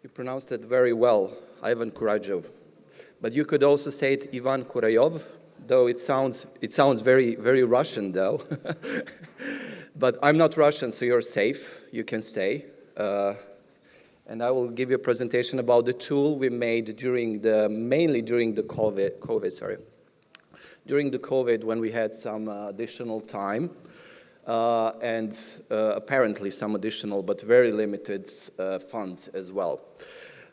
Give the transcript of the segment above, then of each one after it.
You pronounced it very well, Ivan Kurajov. But you could also say it Ivan Kurajov, though it sounds very, very Russian, though. But I'm not Russian, so you're safe. You can stay. And I will give you a presentation about the tool we made mainly during the COVID. During the COVID, when we had some additional time, and apparently some additional but very limited funds as well.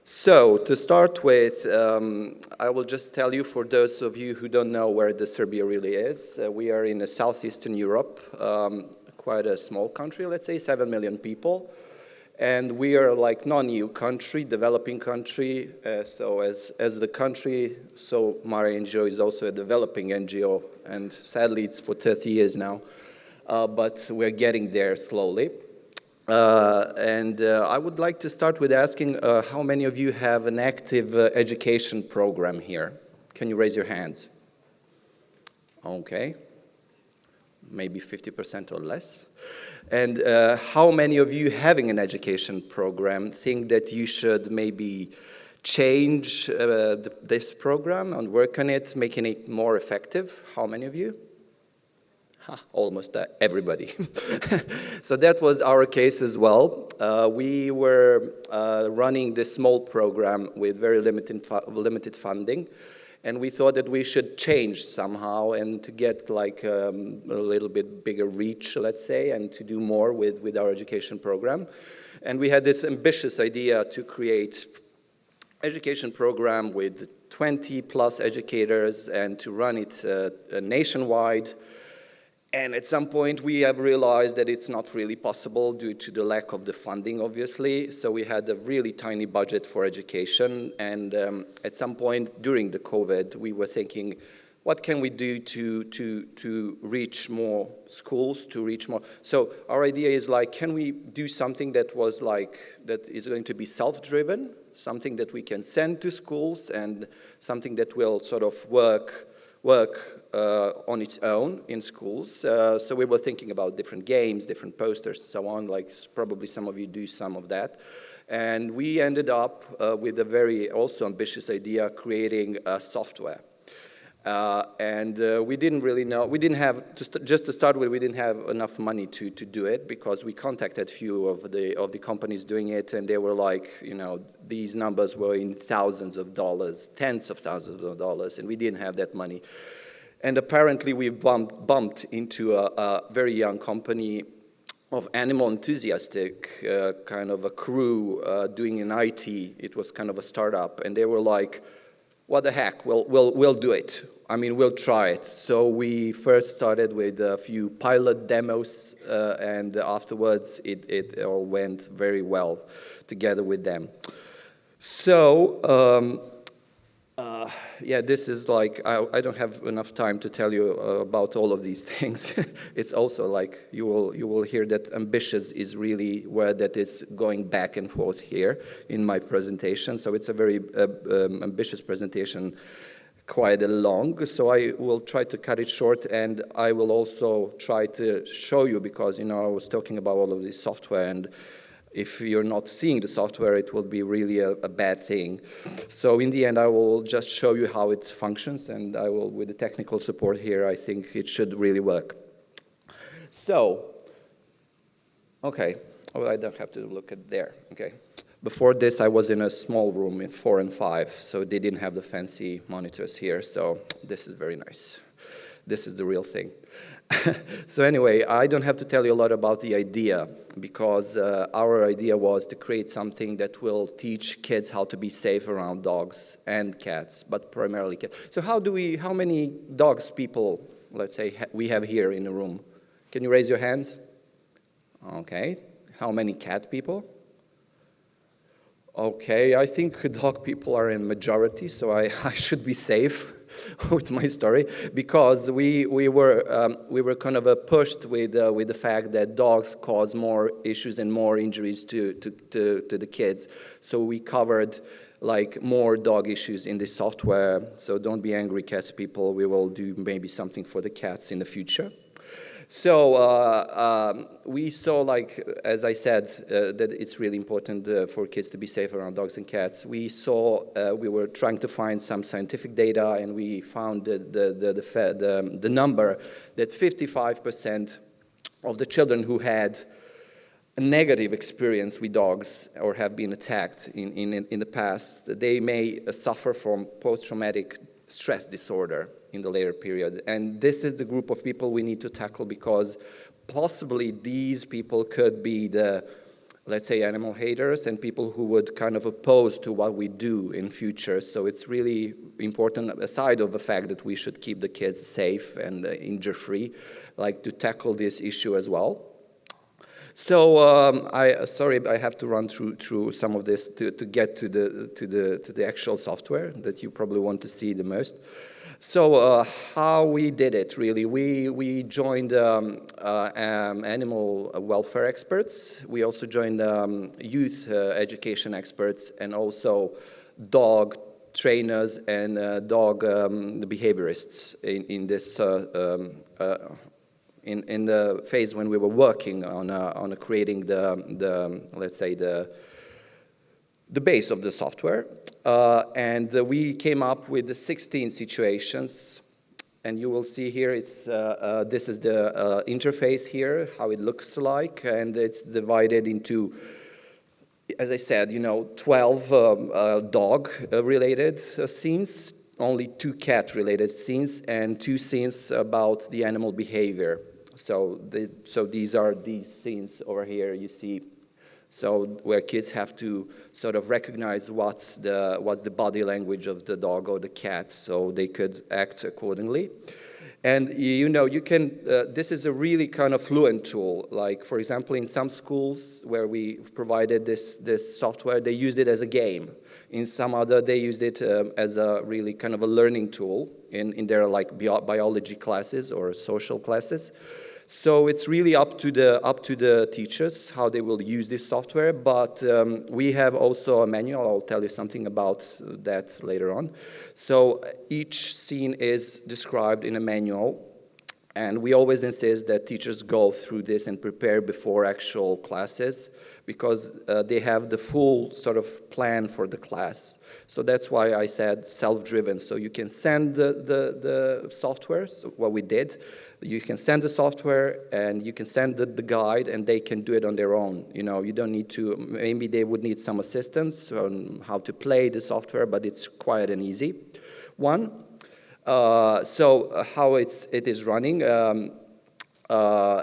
So to start with, I will just tell you, for those of you who don't know where Serbia really is, we are in southeastern Europe, quite a small country, let's say 7 million people. And we are like non-EU country, developing country. So as the country, so my NGO is also a developing NGO, and sadly it's for 30 years now. But we're getting there slowly. I would like to start with asking how many of you have an active education program here? Can you raise your hands? Okay. Maybe 50% or less. And how many of you having an education program think that you should maybe change this program and work on it, making it more effective? How many of you? Almost everybody. So that was our case as well. We were running this small program with very limited funding, and we thought that we should change somehow and to get like a little bit bigger reach, let's say, and to do more with our education program. And we had this ambitious idea to create education program with 20 plus educators and to run it nationwide. And at some point, we have realized that it's not really possible due to the lack of the funding, obviously. So we had a really tiny budget for education. And at some point during the COVID, we were thinking, what can we do to reach more schools, to reach more? So our idea is like, can we do something that is going to be self-driven, something that we can send to schools, and something that will sort of work on its own in schools. So we were thinking about different games, different posters, and so on, like probably some of you do some of that. And we ended up with a very also ambitious idea, creating a software. We didn't really know, we didn't have, just to start with, we didn't have enough money to do it, because we contacted a few of the companies doing it, and they were like, you know, these numbers were in thousands of dollars, tens of thousands of dollars, and we didn't have that money. And apparently we bumped into a very young company of animal enthusiastic, kind of a crew doing in IT. It was kind of a startup, and they were like, what the heck, we'll do it. I mean, we'll try it. So we first started with a few pilot demos, and afterwards it all went very well together with them. So, yeah, this is like, I don't have enough time to tell you about all of these things. It's also like, you will hear that ambitious is really where that is going back and forth here in my presentation. So it's a very ambitious presentation, quite long. So I will try to cut it short, and I will also try to show you, because, you know, I was talking about all of this software, and if you're not seeing the software, it will be really a bad thing. So in the end, I will just show you how it functions, and I will, with the technical support here, I think it should really work. So, okay, oh, I don't have to look at there, okay. Before this, I was in a small room in 4 and 5, so they didn't have the fancy monitors here, so this is very nice. This is the real thing. So anyway, I don't have to tell you a lot about the idea, because our idea was to create something that will teach kids how to be safe around dogs and cats, but primarily cats. So how many dogs people, let's say, we have here in the room? Can you raise your hands? Okay. How many cat people? Okay, I think dog people are in majority, so I should be safe with my story, because we were kind of pushed with the fact that dogs cause more issues and more injuries to the kids. So we covered like more dog issues in this software. So don't be angry, cats people. We will do maybe something for the cats in the future. So we saw, like, as I said, that it's really important for kids to be safe around dogs and cats. We saw, we were trying to find some scientific data, and we found the number that 55% of the children who had a negative experience with dogs or have been attacked in the past, they may suffer from post-traumatic stress disorder in the later period. And this is the group of people we need to tackle, because possibly these people could be the, let's say, animal haters and people who would kind of oppose to what we do in future. So it's really important, aside of the fact that we should keep the kids safe and injury-free, like to tackle this issue as well. So sorry, I have to run through some of this to get to the actual software that you probably want to see the most. So how we did it, really, we joined animal welfare experts. We also joined youth education experts, and also dog trainers and dog behaviorists in this in the phase when we were working on creating the let's say the base of the software. And we came up with the 16 situations, and you will see here it's this is the interface here, how it looks like, and it's divided into, as I said, 12 dog-related scenes, only 2 cat-related scenes, and 2 scenes about the animal behavior. So these are these scenes over here you see. So where kids have to sort of recognize what's the body language of the dog or the cat, so they could act accordingly. And you can, this is a really kind of fluent tool. Like, for example, in some schools where we provided this software, they used it as a game. In some other, they used it as a really kind of a learning tool in their like biology classes or social classes. So it's really up to the teachers how they will use this software, but we have also a manual. I'll tell you something about that later on. So each scene is described in a manual, and we always insist that teachers go through this and prepare before actual classes, because they have the full sort of plan for the class. So that's why I said self-driven. So you can send the software, so what we did. You can send the software, and you can send the guide, and they can do it on their own. You don't need to, maybe they would need some assistance on how to play the software, but it's quiet and easy. So how it is running,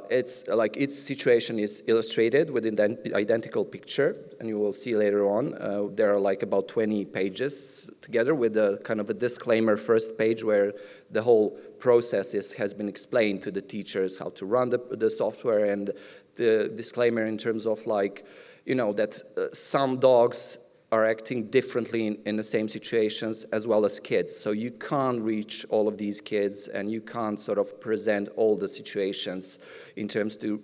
it's like each situation is illustrated with an identical picture, and you will see later on, there are like about 20 pages together with a kind of a disclaimer first page where the whole process has been explained to the teachers, how to run the software, and the disclaimer in terms of like, that some dogs are acting differently in the same situations as well as kids. So you can't reach all of these kids, and you can't sort of present all the situations in terms to,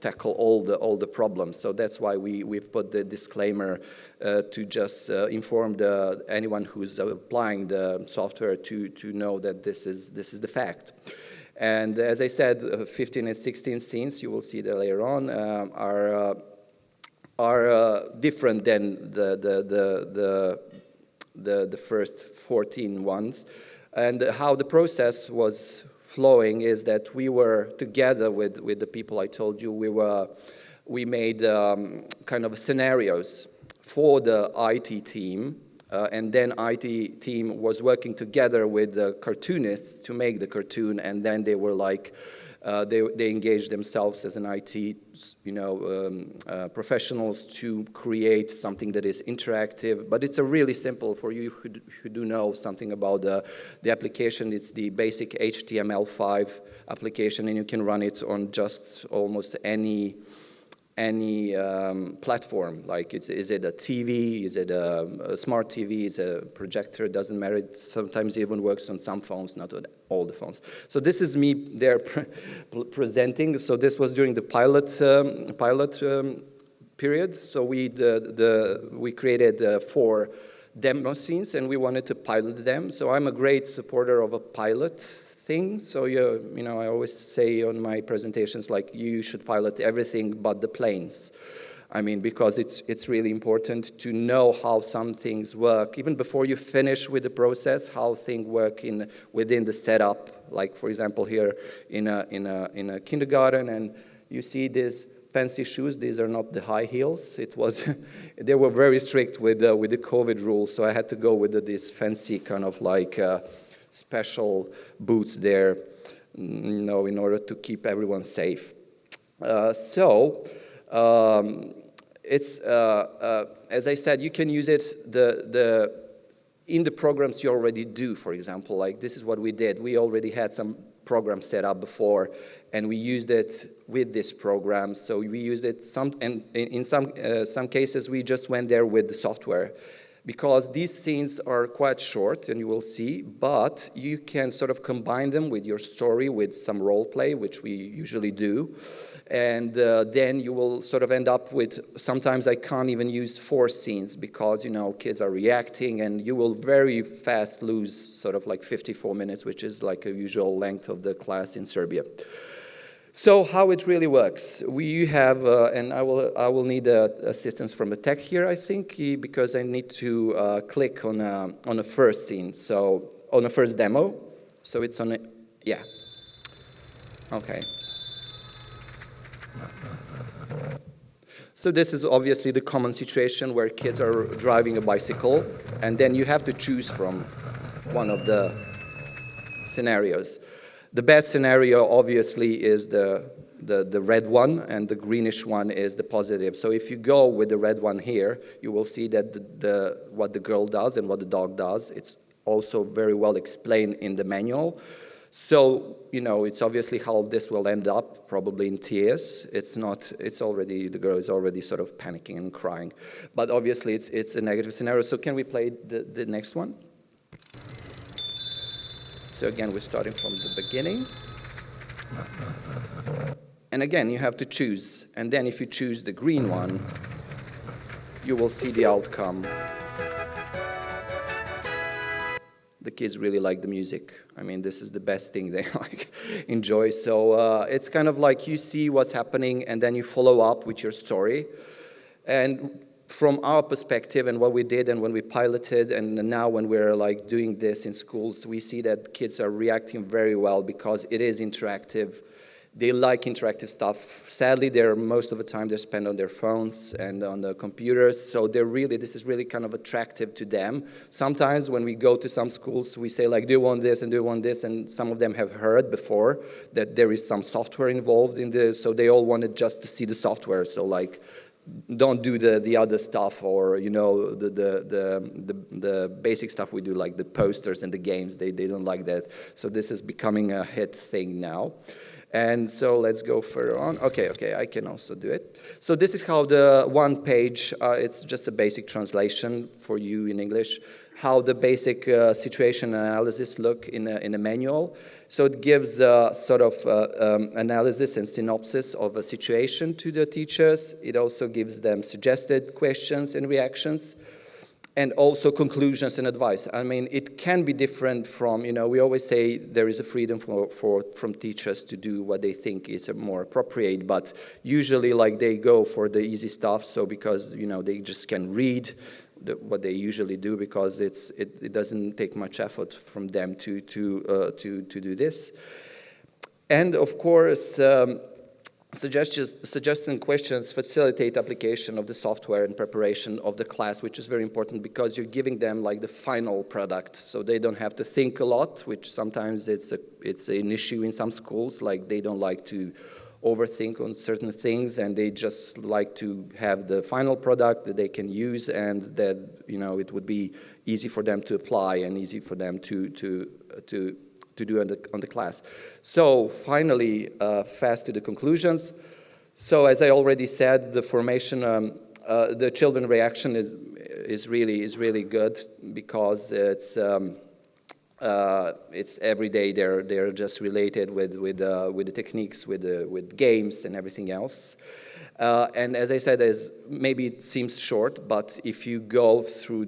tackle all the problems. So that's why we've put the disclaimer to just inform anyone who's applying the software to know that this is the fact. And as I said, 15 and 16 scenes, you will see that later on, are different than the first 14 ones. And how the process was flowing is that we were together with the people I told you. We made kind of scenarios for the IT team, and then IT team was working together with the cartoonists to make the cartoon, and then they were like, they engaged themselves as an IT, professionals to create something that is interactive. But it's a really simple, for you who do know something about the application, it's the basic HTML5 application, and you can run it on just almost any platform. Like, is it a TV? Is it a smart TV? Is it a projector? It doesn't matter. It sometimes even works on some phones, not on all the phones. So this is me there presenting. So this was during the pilot period. So we created 4 demo scenes, and we wanted to pilot them. So I'm a great supporter of a pilot thing. So you know, I always say on my presentations, like, you should pilot everything but the planes. I mean, because it's really important to know how some things work, even before you finish with the process, how things work within the setup. Like, for example, here in a kindergarten, and you see these fancy shoes. These are not the high heels. They were very strict with the COVID rules, so I had to go with these fancy kind of like special boots there, you know, in order to keep everyone safe. It's as I said, you can use it in the programs you already do. For example, like, this is what we did. We already had some programs set up before, and we used it with this program. So we used it and in some cases we just went there with the software, because these scenes are quite short, and you will see, but you can sort of combine them with your story, with some role play, which we usually do. And then you will sort of end up with, sometimes I can't even use 4 scenes, because, you know, kids are reacting, and you will very fast lose sort of like 54 minutes, which is like a usual length of the class in Serbia. So how it really works, we have, and I will need assistance from the tech here, I think, because I need to click on a first scene, so on a first demo. So it's on a, yeah, okay. So this is obviously the common situation where kids are driving a bicycle, and then you have to choose from one of the scenarios. The bad scenario, obviously, is the red one, and the greenish one is the positive. So if you go with the red one here, you will see that what the girl does and what the dog does, it's also very well explained in the manual. So, you know, it's obviously how this will end up, probably in tears. The girl is already sort of panicking and crying. But obviously, it's a negative scenario. So can we play the next one? So again, we're starting from the beginning. And again, you have to choose. And then if you choose the green one, you will see the outcome. The kids really like the music. I mean, this is the best thing they like enjoy. So it's kind of like you see what's happening, and then you follow up with your story. And from our perspective and what we did and when we piloted, and now when we're like doing this in schools, we see that kids are reacting very well because it is interactive. They like interactive stuff. Sadly, most of the time they're spent on their phones and on the computers, so this is really kind of attractive to them. Sometimes when we go to some schools, we say like, do you want this and do you want this? And some of them have heard before that there is some software involved in this, so they all wanted just to see the software. So like, don't do the other stuff, or, you know, the basic stuff we do, like the posters and the games. They don't like that. So this is becoming a hit thing now. And so let's go further on. Okay, I can also do it. So this is how the one page, it's just a basic translation for you in English, how the basic situation analysis look in a manual. So it gives sort of analysis and synopsis of a situation to the teachers. It also gives them suggested questions and reactions, and also conclusions and advice. I mean, it can be different from, you know, we always say there is a freedom from teachers to do what they think is more appropriate, but usually like they go for the easy stuff, so because, you know, they just can read what they usually do, because it doesn't take much effort from them to do this. And of course, suggesting questions facilitate application of the software and preparation of the class, which is very important because you're giving them like the final product, so they don't have to think a lot, which sometimes it's an issue in some schools. Like, they don't like to overthink on certain things, and they just like to have the final product that they can use, and that, you know, it would be easy for them to apply and easy for them to do on the class. So finally, fast to the conclusions. So as I already said, the formation, the children reaction is really good, because it's every day they're just related with the techniques, with games and everything else. And as I said, maybe it seems short, but if you go through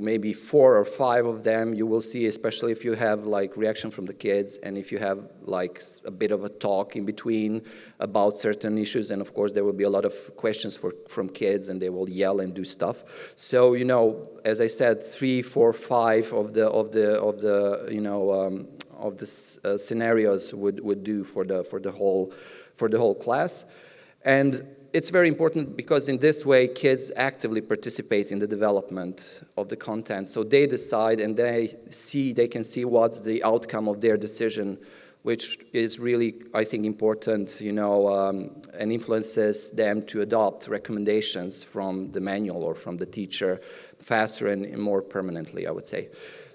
maybe 4 or 5 of them, you will see, especially if you have like reaction from the kids, and if you have like a bit of a talk in between about certain issues, and of course there will be a lot of questions from kids, and they will yell and do stuff. So as I said, 3, 4, 5 of the scenarios would do for the whole class. And it's very important because in this way, kids actively participate in the development of the content. So they decide and they can see what's the outcome of their decision, which is really, I think, important, and influences them to adopt recommendations from the manual or from the teacher faster and more permanently, I would say.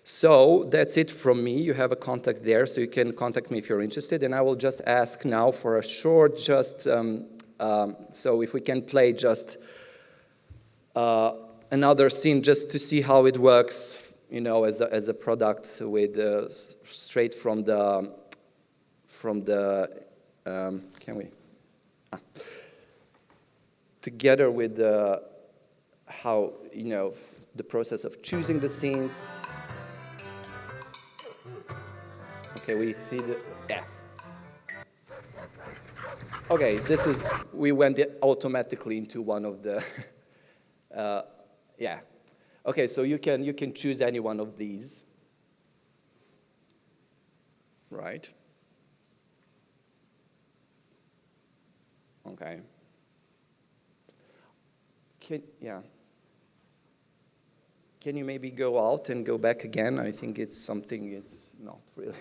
So that's it from me. You have a contact there, so you can contact me if you're interested. And I will just ask now for a short, so if we can play just another scene just to see how it works, as a product with straight from the can we together with how the process of choosing the scenes. Okay, we see yeah. Okay, we went automatically into one of the, yeah. Okay, so you can choose any one of these, right? Okay. Can you maybe go out and go back again? I think it's not really.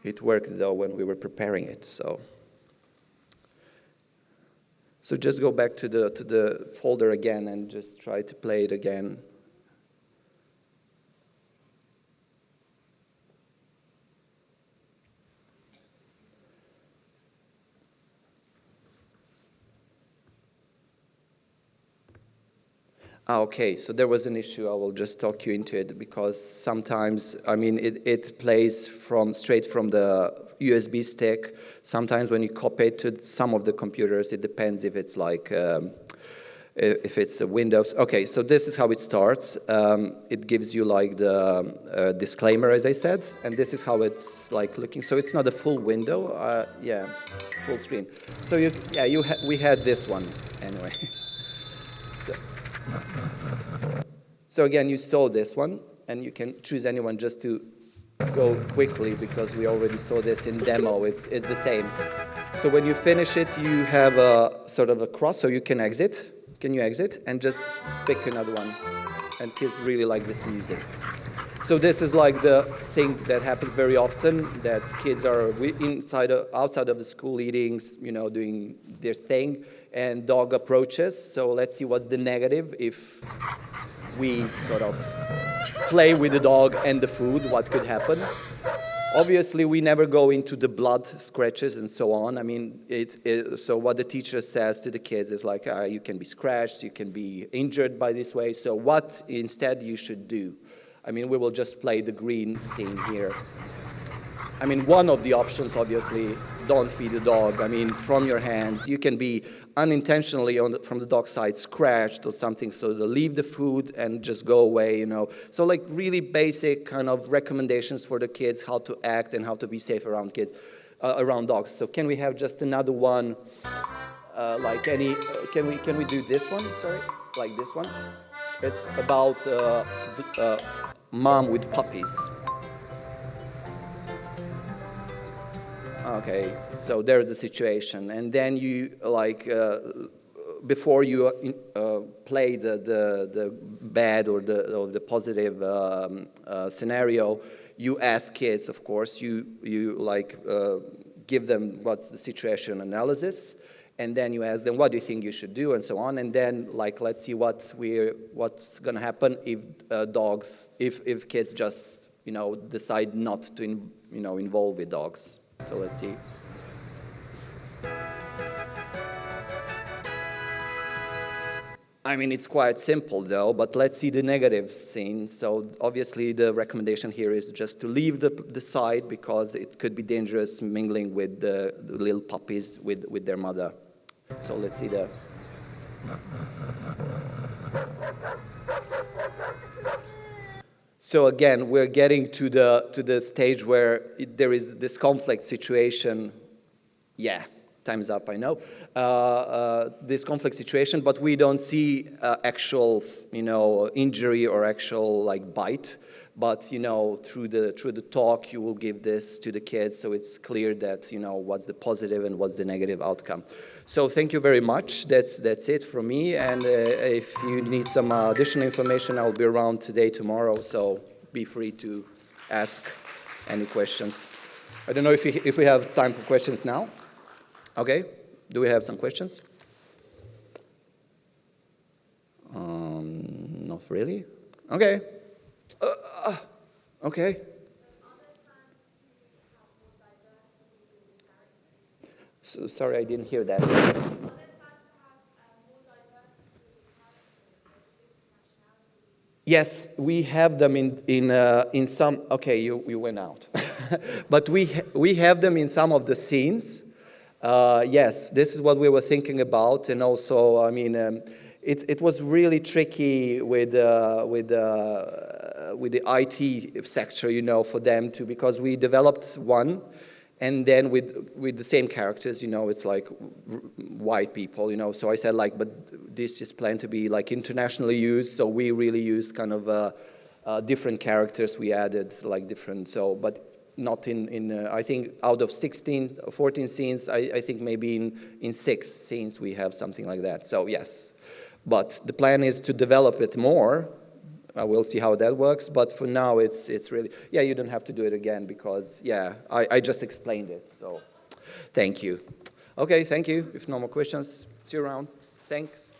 It worked though when we were preparing it, so just go back to the folder again and just try to play it again. Okay, so there was an issue. I will just talk you into it because sometimes, it plays straight from the USB stick. Sometimes when you copy it to some of the computers, it depends if it's like, if it's a Windows. Okay, so this is how it starts. It gives you like the disclaimer, as I said, and this is how it's like looking. So it's not a full window, yeah, full screen. So we had this one anyway. So again, you saw this one, and you can choose anyone just to go quickly because we already saw this in demo. It's the same. So when you finish it, you have a sort of a cross, so you can exit. Can you exit and just pick another one? And kids really like this music. So this is like the thing that happens very often, that kids are outside of the school eating, doing their thing, and dog approaches. So let's see what's the negative if we sort of play with the dog and the food, what could happen. Obviously, we never go into the blood scratches and so on. So what the teacher says to the kids is like, you can be scratched, you can be injured by this way. So what instead you should do? We will just play the green scene here. One of the options, obviously, don't feed the dog. From your hands, you can be unintentionally from the dog side scratched or something, so to leave the food and just go away, So like really basic kind of recommendations for the kids, how to act and how to be safe around around dogs. So can we have just another one, can we do this one, sorry, like this one? It's about mom with puppies. Okay, so there's the situation, and then you before you play the bad or the positive scenario, you ask kids, of course, you give them what's the situation analysis, and then you ask them what do you think you should do and so on, and then let's see what's going to happen if if kids just decide not to involve with dogs. So let's see. I mean, it's quite simple though, but let's see the negative scene. So obviously the recommendation here is just to leave the site because it could be dangerous mingling with the little puppies with their mother. So let's see the... So again, we're getting to the stage where there is this conflict situation. Yeah, time's up, I know. This conflict situation, but we don't see actual, injury or actual like bite. But through the talk, you will give this to the kids, so it's clear that what's the positive and what's the negative outcome. So thank you very much. That's it from me. And if you need some additional information, I'll be around today, tomorrow. So be free to ask any questions. I don't know if we have time for questions now. Okay. Do we have some questions? Not really. Okay. Okay. So, sorry, I didn't hear that. Yes, we have them in some. Okay, you went out, but we have them in some of the scenes. Yes, this is what we were thinking about, and also, I mean. It was really tricky with the IT sector, for them to, because we developed one, and then with the same characters, it's like white people, So I said like, but this is planned to be like internationally used, so we really used kind of different characters. We added like different, but not in I think out of 16 or 14 scenes, I think maybe in 6 scenes we have something like that. So yes. But the plan is to develop it more. We'll see how that works. But for now, it's really, yeah, you don't have to do it again because, yeah, I just explained it. So thank you. Okay, thank you. If no more questions, see you around. Thanks.